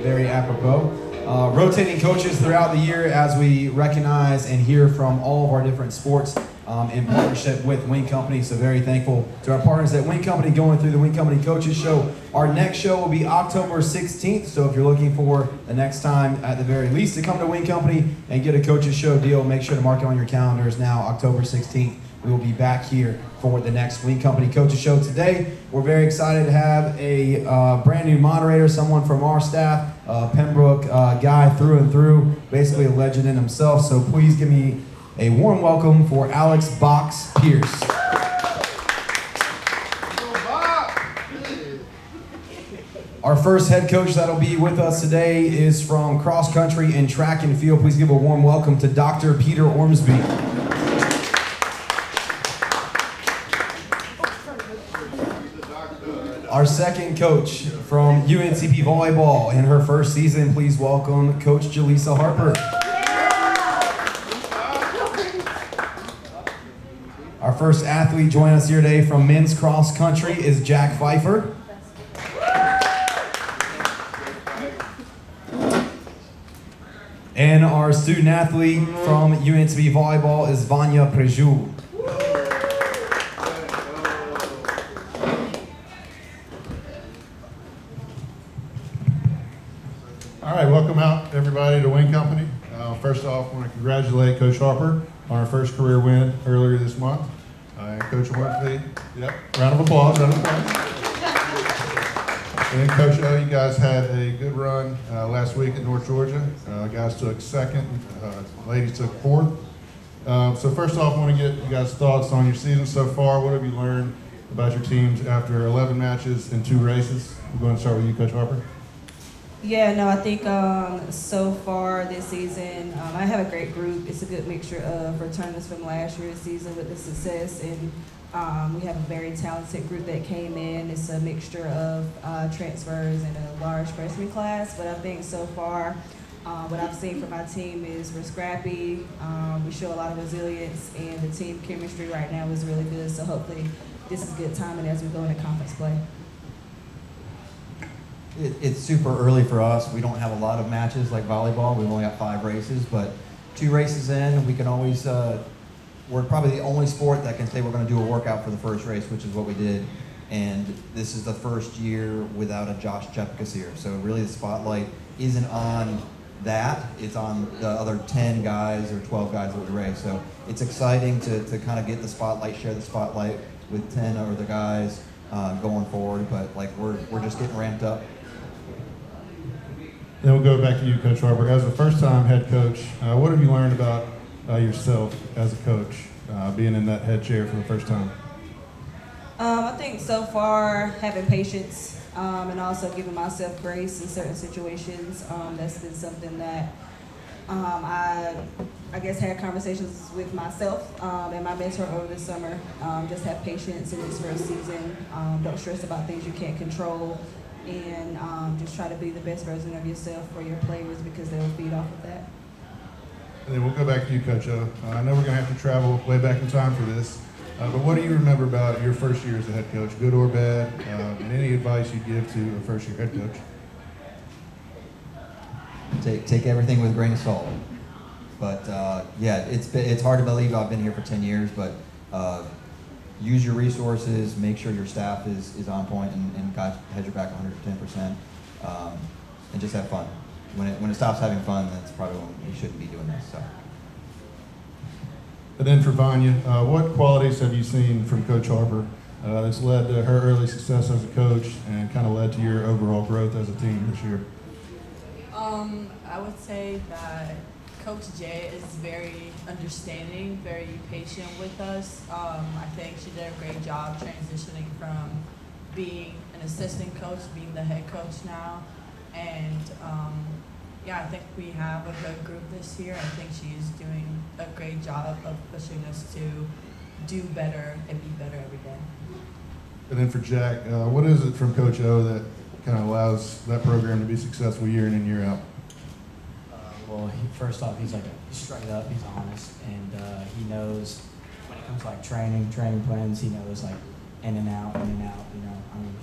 very apropos. Rotating coaches throughout the year as we recognize and hear from all of our different sports in partnership with Wing Company. So very thankful to our partners at Wing Company going through the Wing Company Coaches Show. Our next show will be October 16th. So if you're looking for the next time, at the very least, to come to Wing Company and get a Coaches Show deal, make sure to mark it on your calendars now, October 16th. We will be back here for the next Wing Company Coaches Show. Today, we're very excited to have a brand new moderator, someone from our staff, Pembroke guy through and through, basically a legend in himself. So please give me a warm welcome for Alex Box Pierce. Our first head coach that'll be with us today is from cross country and track and field. Please give a warm welcome to Dr. Peter Ormsby. Our second coach from UNCP Volleyball in her first season, please welcome Coach Jaleesa Harper. Our first athlete joining us here today from men's cross country is Jack Pfeiffer. And our student athlete from UNCP Volleyball is Vanya Prejul. All right, welcome out everybody to Wing Company. First off, I want to congratulate Coach Harper on our first career win earlier this month. Coach Ormsby, yep, round of applause, round of applause. And Coach O, you guys had a good run last week at North Georgia. Guys took second, ladies took fourth. So first off, I want to get you guys' thoughts on your season so far. What have you learned about your teams after 11 matches and 2 races? I'm going to start with you, Coach Harper. Yeah, no, I think so far this season, I have a great group. It's a good mixture of returners from last year's season with the success, and we have a very talented group that came in. It's a mixture of transfers and a large freshman class, but I think so far what I've seen from my team is we're scrappy, we show a lot of resilience, and the team chemistry right now is really good, so hopefully this is good timing as we go into conference play. It's super early for us. We don't have a lot of matches like volleyball. We've only got 5 races, but 2 races in, we can always, we're probably the only sport that can say we're going to do a workout for the first race, which is what we did. And this is the first year without a Josh Chepkus here. So really the spotlight isn't on that. It's on the other 10 guys or 12 guys that we race. So it's exciting to kind of get the spotlight, share the spotlight with 10 other guys going forward. But like we're just getting ramped up. Then we'll go back to you, Coach Harper. As a first-time head coach, what have you learned about yourself as a coach, being in that head chair for the first time? I think so far having patience and also giving myself grace in certain situations. That's been something that I guess had conversations with myself and my mentor over the summer. Just have patience in this first season. Don't stress about things you can't control. And just try to be the best version of yourself for your players because they'll feed off of that. And then we'll go back to you, Coach O. I know we're going to have to travel way back in time for this, but what do you remember about your first year as a head coach, good or bad, and any advice you'd give to a first-year head coach? Take everything with a grain of salt. But yeah, it's hard to believe I've been here for 10 years, but use your resources, make sure your staff is on point and has your back 110%, and just have fun. When it stops having fun, that's probably when you shouldn't be doing this. So. And then for Vanya, what qualities have you seen from Coach Harper that's led to her early success as a coach and kind of led to your overall growth as a team this year? I would say that Coach Jay is very understanding, very patient with us. I think she did a great job transitioning from being an assistant coach, being the head coach now. And yeah, I think we have a good group this year. I think she's doing a great job of pushing us to do better and be better every day. And then for Jack, what is it from Coach O that kind of allows that program to be successful year in and year out? Well, first off, he's straight up, he's honest, and he knows when it comes to like training plans, he knows like in and out, you know,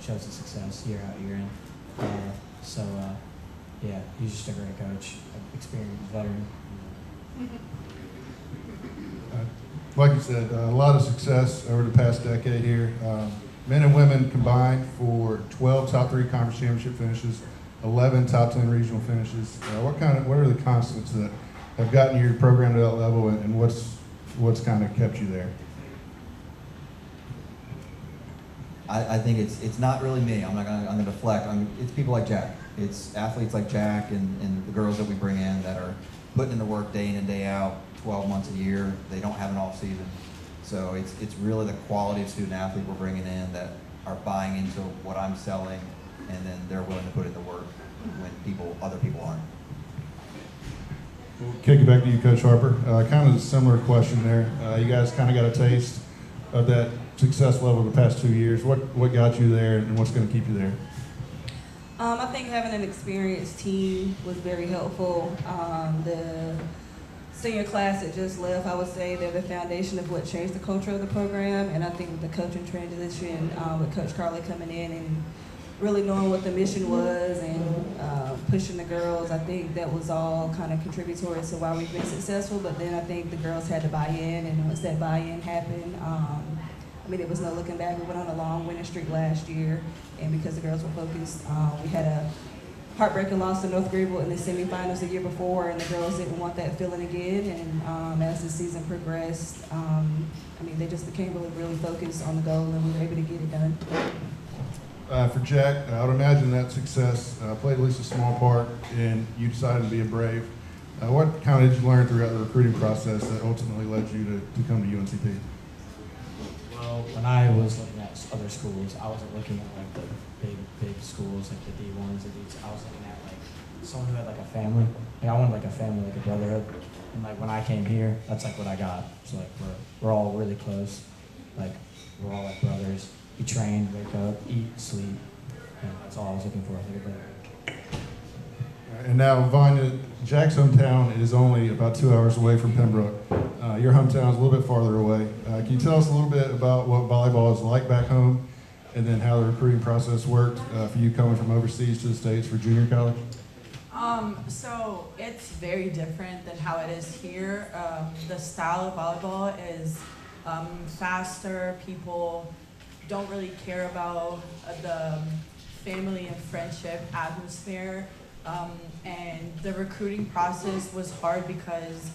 shows the success year out, year in. So yeah, he's just a great coach, experienced veteran. Like you said, a lot of success over the past decade here. Men and women combined for 12 top 3 conference championship finishes, 11 top 10 regional finishes. What are the constants that have gotten your program to that level, and what's kind of kept you there? I think it's not really me. I'm gonna deflect. It's people like Jack. It's athletes like Jack and the girls that we bring in that are putting in the work day in and day out, 12 months a year. They don't have an off season. So it's really the quality of student athlete we're bringing in that are buying into what I'm selling, and then they're willing to put in the work when other people aren't. We'll kick it back to you, Coach Harper. Kind of a similar question there. You guys kind of got a taste of that success level the past 2 years. What got you there, and what's going to keep you there? I think having an experienced team was very helpful. The senior class that just left, I would say they're the foundation of what changed the culture of the program, and I think with the coaching transition, with Coach Carly coming in and really knowing what the mission was and pushing the girls, I think that was all kind of contributory to why we've been successful. But then I think the girls had to buy in, and once that buy-in happened, it was no looking back. We went on a long winning streak last year, and because the girls were focused, we had a heartbreaking loss to North Greenville in the semifinals the year before, and the girls didn't want that feeling again. And as the season progressed, they just became really focused on the goal, and we were able to get it done. For Jack, I would imagine that success played at least a small part in you deciding to be a Brave. What kind of did you learn throughout the recruiting process that ultimately led you to come to UNCP? Well, when I was looking at other schools, I wasn't looking at like the big schools, like the D1s, the D2s. I was looking at like someone who had like a family. Like I wanted like a family, like a brotherhood. And like when I came here, that's like what I got. So like we're all really close. Like we're all like brothers. We train, wake up, eat, sleep. And that's all I was looking for. Like a brother. And now, Vanya, Jack's hometown is only about 2 hours away from Pembroke. Your hometown is a little bit farther away. Can you tell us a little bit about what volleyball is like back home, and then how the recruiting process worked for you coming from overseas to the States for junior college? So it's very different than how it is here. The style of volleyball is faster. People don't really care about the family and friendship atmosphere. And the recruiting process was hard because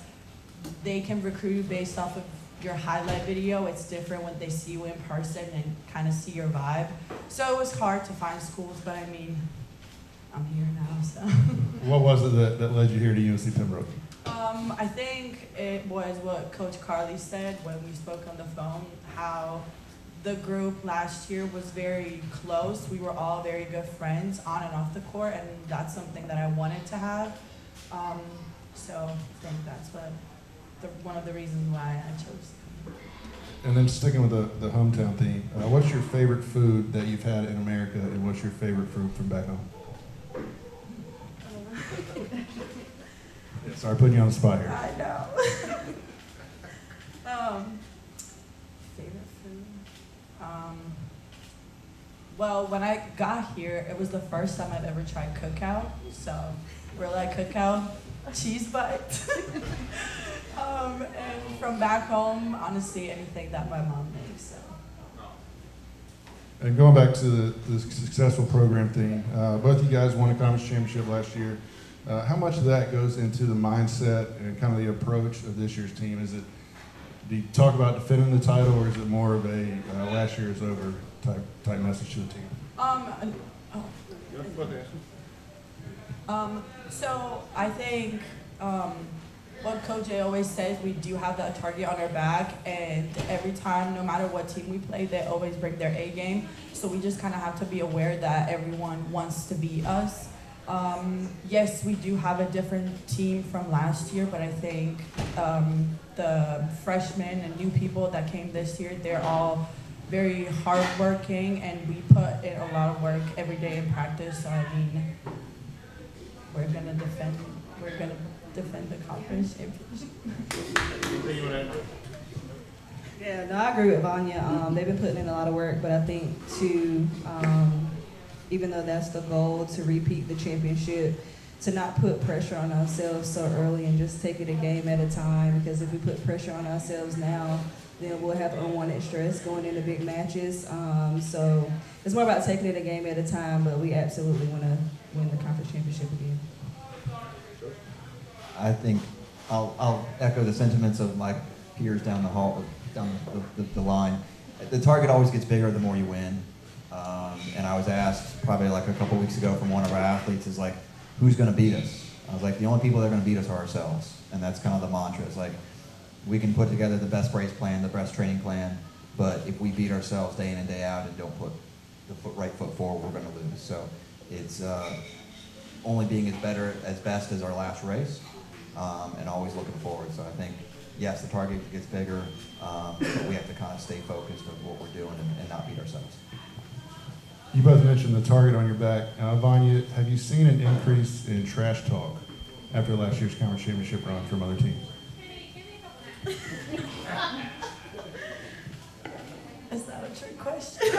they can recruit you based off of your highlight video. It's different when they see you in person and kind of see your vibe. So it was hard to find schools, but I mean, I'm here now, so. What was it that led you here to UNC Pembroke? I think it was what Coach Carly said when we spoke on the phone, how the group last year was very close. We were all very good friends on and off the court, and that's something that I wanted to have. So I think that's one of the reasons why I chose. And then sticking with the hometown theme, what's your favorite food that you've had in America, and what's your favorite food from back home? Sorry, putting you on the spot here. I know. Favorite food? Well, when I got here, it was the first time I've ever tried cookout. So we're like cookout, cheese bite. And from back home, honestly, anything that my mom makes. So. And going back to the successful program thing, both you guys won a conference championship last year. How much of that goes into the mindset and kind of the approach of this year's team? Do you talk about defending the title, or is it more of a last year is over type message to the team? So I think what Coach Jay always says, we do have that target on our back, and every time, no matter what team we play, they always bring their A game. So we just kind of have to be aware that everyone wants to beat us. Yes, we do have a different team from last year, but I think the freshmen and new people that came this year, they're all very hardworking, and we put in a lot of work every day in practice. So I mean, we're gonna defend the conference championship. Yeah, no, I agree with Vanya. They've been putting in a lot of work, but I think too, even though that's the goal, to repeat the championship, to not put pressure on ourselves so early and just take it a game at a time, because if we put pressure on ourselves now, then we'll have unwanted stress going into big matches. So it's more about taking it a game at a time, but we absolutely want to win the conference championship again. I think I'll echo the sentiments of my peers down the hall, down the line. The target always gets bigger the more you win. And I was asked probably like a couple weeks ago from one of our athletes, is like, who's going to beat us? I was like, the only people that are going to beat us are ourselves. And that's kind of the mantra. It's like, we can put together the best race plan, the best training plan, but if we beat ourselves day in and day out and don't put the right foot forward, we're going to lose. So it's only being as best as our last race, and always looking forward. So I think, yes, the target gets bigger, but we have to kind of stay focused on what we're doing and not beat ourselves. You both mentioned the target on your back. Vanya, have you seen an increase in trash talk after last year's conference championship run from other teams? Is that a trick question?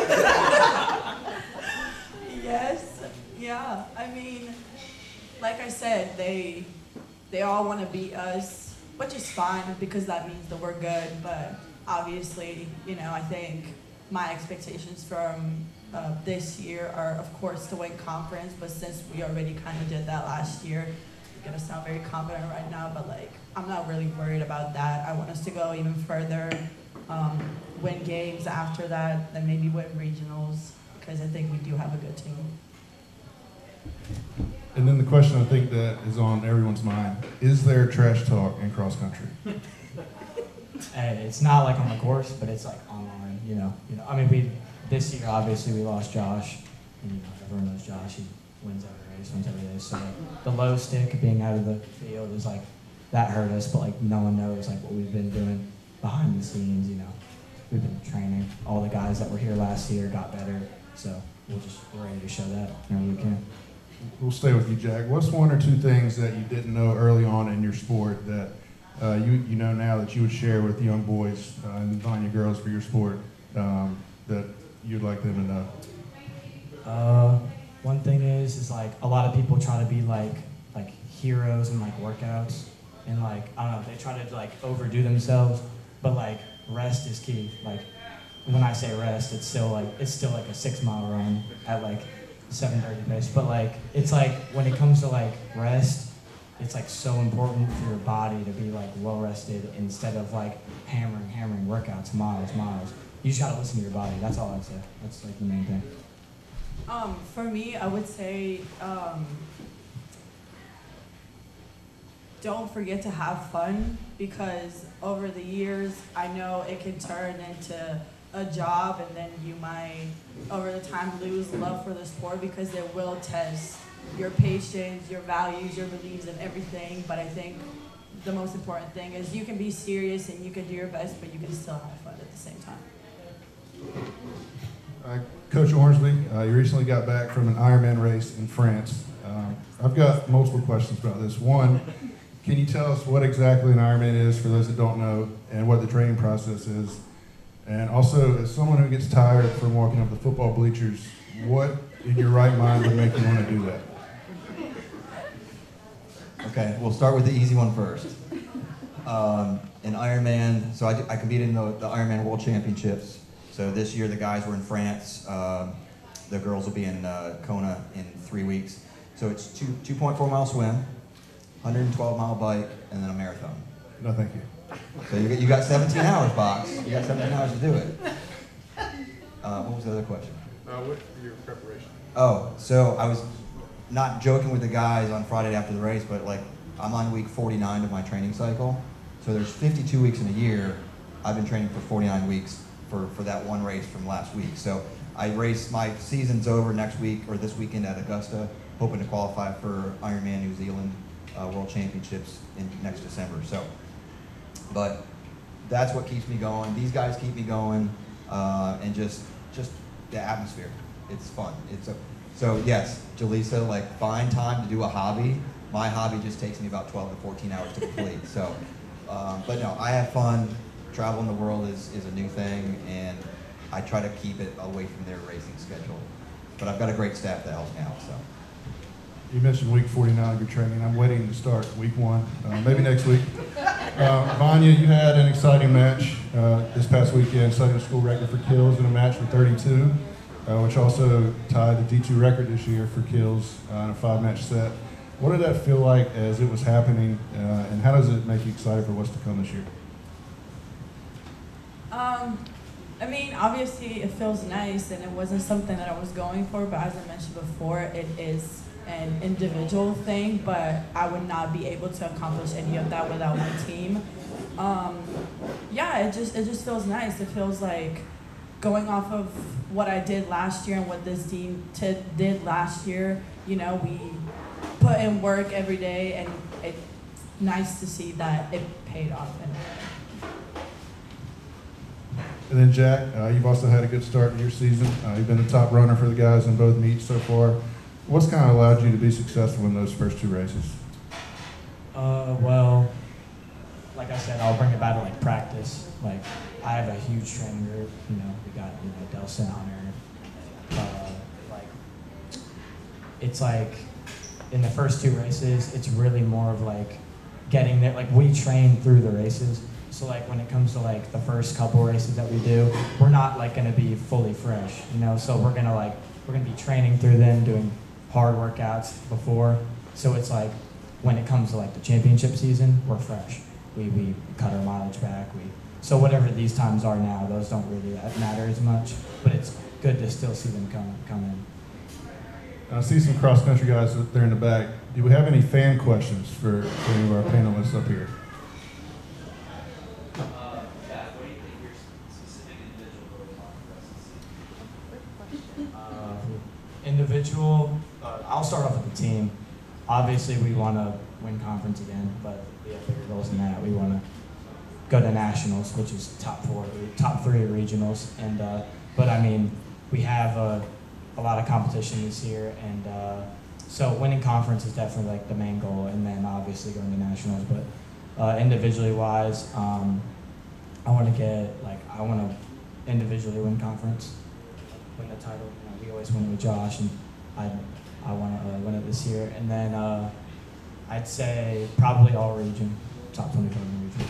Yes. Yeah. I mean, like I said, they all want to beat us, which is fine because that means that we're good. But obviously, I think my expectations from this year are, of course, to win conference. But since we already kind of did that last year, I'm gonna sound very confident right now, but I'm not really worried about that. I want us to go even further, win games after that, then maybe win regionals, because I think we do have a good team. And then the question I think that is on everyone's mind, is there trash talk in cross country? Hey, it's not like on the course, but it's like online, I mean, this year, obviously, we lost Josh, and everyone knows Josh. He wins every race, wins every race. So the low stick being out of the field is that hurt us, but no one knows what we've been doing behind the scenes. We've been training. All the guys that were here last year got better, so we're ready to show that whenever we can. We'll stay with you, Jack. What's one or two things that you didn't know early on in your sport that you know now that you would share with young boys and Vanya girls for your sport that you'd like them to know? One thing is a lot of people try to be like heroes in workouts, and I don't know, they try to overdo themselves, but rest is key. When I say rest, it's still like a 6-mile run at 7:30 pace, but it's when it comes to rest, it's so important for your body to be well rested instead of hammering workouts miles. You just gotta listen to your body. That's all I'd say. That's the main thing. For me, I would say don't forget to have fun, because over the years, I know it can turn into a job, and then you might, over the time, lose love for the sport, because it will test your patience, your values, your beliefs, and everything. But I think the most important thing is you can be serious and you can do your best, but you can still have fun at the same time. Coach Ormsby, you recently got back from an Ironman race in France. I've got multiple questions about this. One, can you tell us what exactly an Ironman is for those that don't know, and what the training process is? And also, as someone who gets tired from walking up the football bleachers, what in your right mind would make you want to do that? Okay, we'll start with the easy one first. An Ironman, so I competed in the Ironman World Championships. So this year the guys were in France. The girls will be in Kona in 3 weeks. So it's 2.4 mile swim, 112-mile bike, and then a marathon. No, thank you. So you got 17 hours, Box. You got 17 hours to do it. What was the other question? What your preparation? Oh, so I was not joking with the guys on Friday after the race, but I'm on week 49 of my training cycle. So there's 52 weeks in a year. I've been training for 49 weeks for that one race from last week. So my season's over next week, or this weekend at Augusta, hoping to qualify for Ironman New Zealand World Championships in next December. So, but that's what keeps me going. These guys keep me going, and just the atmosphere. It's fun. So yes, Jaleesa, find time to do a hobby. My hobby just takes me about 12 to 14 hours to complete. So, but no, I have fun. Traveling the world is a new thing, and I try to keep it away from their racing schedule. But I've got a great staff that helps me out. So. You mentioned week 49 of your training. I'm waiting to start week 1, maybe next week. Vanya, you had an exciting match this past weekend, setting a school record for kills in a match for 32, which also tied the D2 record this year for kills in a 5-match set. What did that feel like as it was happening, and how does it make you excited for what's to come this year? I mean, obviously it feels nice, and it wasn't something that I was going for, but as I mentioned before, it is an individual thing, but I would not be able to accomplish any of that without my team. Yeah, it just feels nice. It feels like going off of what I did last year and what this team did last year, you know, we put in work every day, and it's nice to see that it paid off in a way. And then Jack, you've also had a good start in your season. You've been the top runner for the guys in both meets so far. What's kind of allowed you to be successful in those first 2 races? Well, like I said, I'll bring it back to like practice. Like I have a huge training group. You know, we got Delson, Hunter. Like it's like in the first 2 races, it's really more of like getting there. Like we train through the races. So like when it comes to like the first couple races that we do, we're not like gonna be fully fresh, you know. So we're gonna be training through them, doing hard workouts before. So it's like when it comes to like the championship season, we're fresh. We cut our mileage back. So whatever these times are now, those don't really matter as much. But it's good to still see them come in. I see some cross country guys up there in the back. Do we have any fan questions for any of our panelists up here? Individual, I'll start off with the team. Obviously, we want to win conference again, but we have bigger goals than that. We want to go to nationals, which is top 3 at regionals. And but I mean, we have a lot of competition this year, and so winning conference is definitely like the main goal, and then obviously going to nationals. But individually wise, I want to individually win conference, win the title. You know, we always win it with Josh, and I want to win it this year. And then I'd say probably all region, top 25 in the region.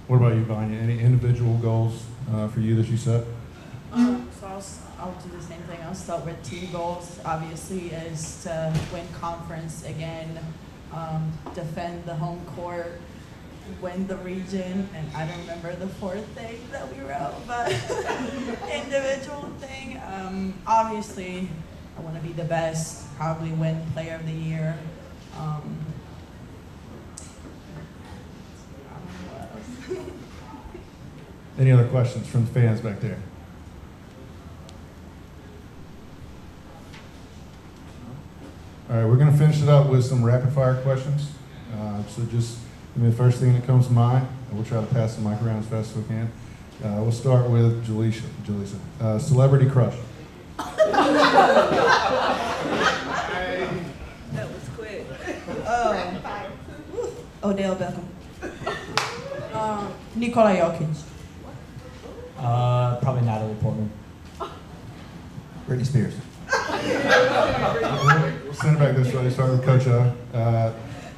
What about you, Vanya? Any individual goals for you that you set? So I'll do the same thing. I'll start with team goals. Obviously, is to win conference again, defend the home court, win the region, and I don't remember the 4th thing that we wrote, but individual thing. Obviously, I want to be the best, probably win player of the year. I don't know what else. Any other questions from the fans back there? All right, we're going to finish it up with some rapid fire questions. So just give me the first thing that comes to mind, and we'll try to pass the mic around as fast as we can. We'll start with Jaleesa. Celebrity crush. That was quick. Odell Beckham. Nikola Jokic. Probably Natalie Portman. Britney Spears. We'll send it back this way. Start with Coach O.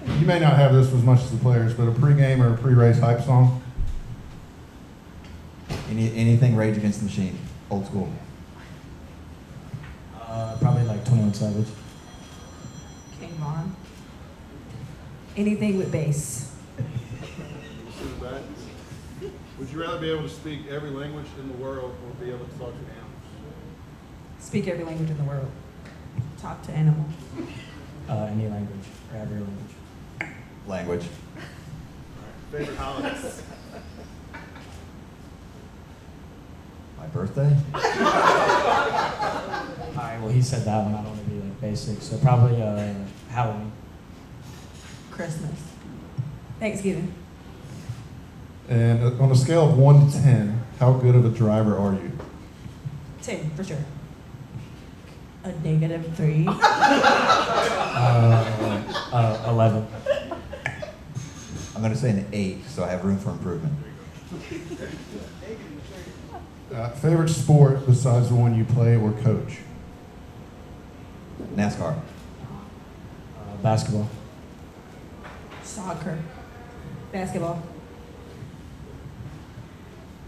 You may not have this as much as the players, but a pregame or a pre-race hype song? Anything Rage Against the Machine, old school. Probably like 21 Savage. King Von. Anything with bass. Would you rather be able to speak every language in the world or be able to talk to animals? Speak every language in the world. Talk to animals. Any language, or every language. Language. Favorite holiday? My birthday? Alright, well he said that one, I don't want to be like basic, so probably Halloween. Christmas. Thanksgiving. And on a scale of 1 to 10, how good of a driver are you? 10, for sure. A -3. 11. I'm going to say an 8, so I have room for improvement. Favorite sport besides the one you play or coach? NASCAR. Basketball. Soccer. Basketball.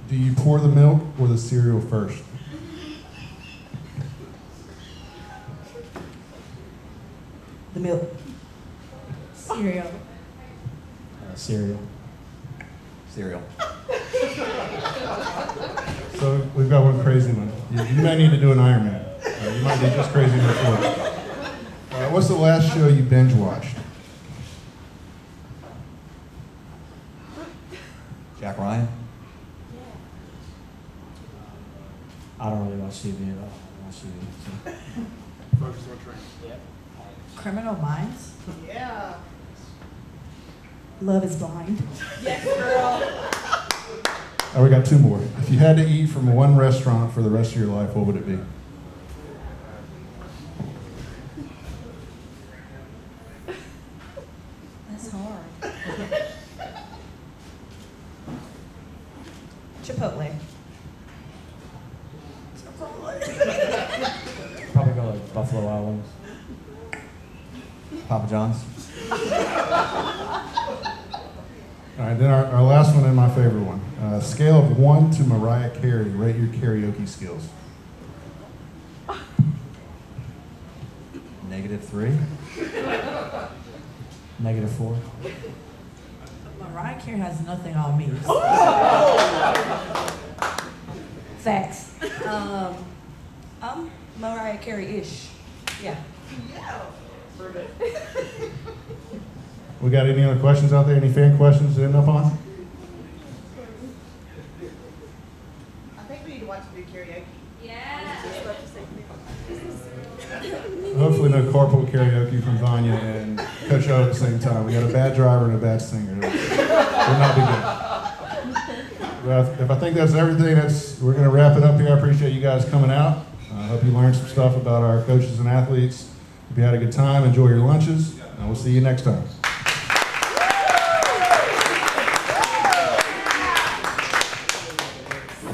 Do you pour the milk or the cereal first? The milk. Cereal. Cereal. Cereal. So we've got one crazy one. You might need to do an Ironman. You might be just crazy enough for it. What's the last show you binge watched? Jack Ryan. I don't really watch TV at all. I watch TV. So. Focus on training. Yep. Criminal Minds? Yeah. Love is blind. Yes, girl. Oh, we got two more. If you had to eat from one restaurant for the rest of your life, what would it be? That's hard. Chipotle. Probably go like Buffalo Wild Wings. Papa John's. All right, then our last one and my favorite one. Scale of 1 to Mariah Carey. Rate your karaoke skills. -3. -4. Mariah Carey has nothing on me. Facts. I'm Mariah Carey-ish. Yeah. We got any other questions out there? Any fan questions to end up on? I think we need to watch you do karaoke. Hopefully no carpool karaoke from Vanya and Coach O at the same time. We got a bad driver and a bad singer. It would not be good. But if I think that's everything, we're going to wrap it up here. I appreciate you guys coming out. I hope you learned some stuff about our coaches and athletes. Hope you had a good time. Enjoy your lunches. And we'll see you next time.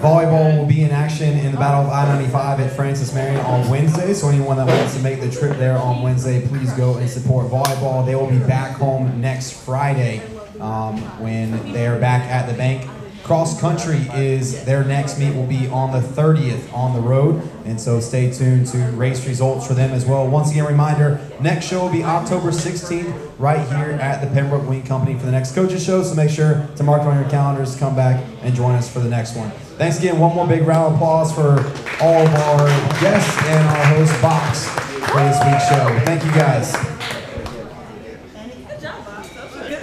Volleyball will be in action in the Battle of I-95 at Francis Marion on Wednesday, so anyone that wants to make the trip there on Wednesday, please go and support volleyball. They will be back home next Friday when they are back at the bank. Cross country is their next meet, will be on the 30th on the road, and so stay tuned to race results for them as well. Once again, reminder, next show will be October 16th right here at the Pembroke Wing Company for the next coaches show, so make sure to mark it on your calendars to come back and join us for the next one. Thanks again. One more big round of applause for all of our guests and our host, Box, for this week's show. Thank you, guys. Good job, Bob. That was good.